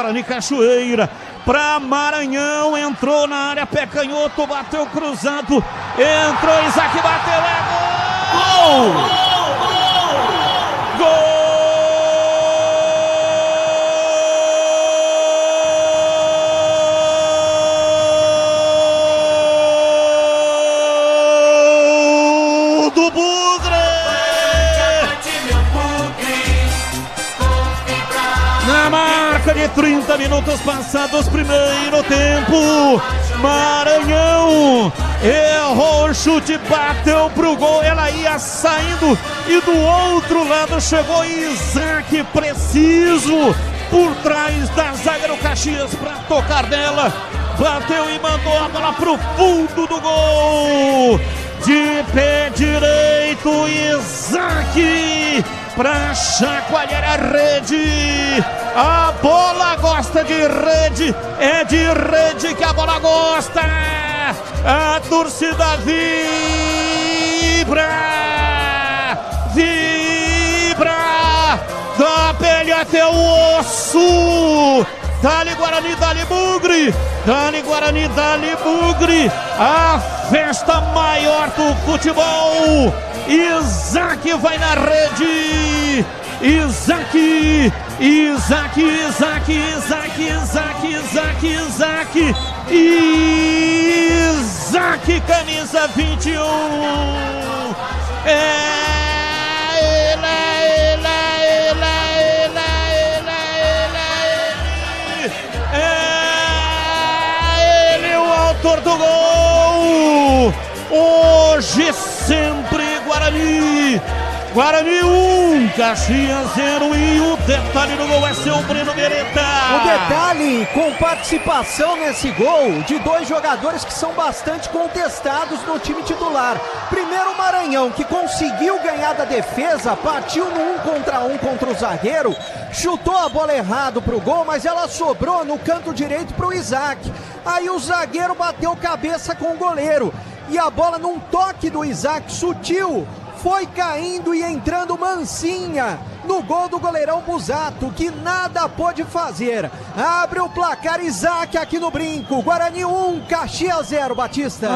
Guarani Cachoeira, para Maranhão, entrou na área, pé canhoto, bateu cruzado, entrou, Isaac bateu, é gol! Gol! Do Bugre! Na marca de 30 minutos passados, primeiro tempo, Maranhão errou o chute, bateu pro gol, ela ia saindo e do outro lado chegou Isaac, preciso, por trás da zaga do Caxias para tocar nela, bateu e mandou a bola pro fundo do gol, de pé direito, Isaac, pra chacoalhar a rede. A bola gosta de rede, é de rede que a bola gosta. A torcida vibra, vibra, da pele até o osso. Dali Guarani, dali Bugre, dali Guarani, dali Bugre. A festa maior do futebol. Isaac vai na rede. Isaac, Isaac, Isaac, Isaac, Isaac, Isaac, Isaac, Isaac, camisa 21. Ele, o autor do gol. Hoje sempre Guarani. Guarani 1, Caxias 0 e o detalhe do gol é seu Breno Beretta. O detalhe com participação nesse gol de dois jogadores que são bastante contestados no time titular. Primeiro o Maranhão, que conseguiu ganhar da defesa, partiu no 1 contra 1 contra o zagueiro, chutou a bola errado pro gol, mas ela sobrou no canto direito pro Isaac. Aí o zagueiro bateu cabeça com o goleiro e a bola num toque do Isaac sutil foi caindo e entrando mansinha no gol do goleirão Busato, que nada pôde fazer. Abre o placar Isaac aqui no Brinco. Guarani 1, Caxias 0, Batista.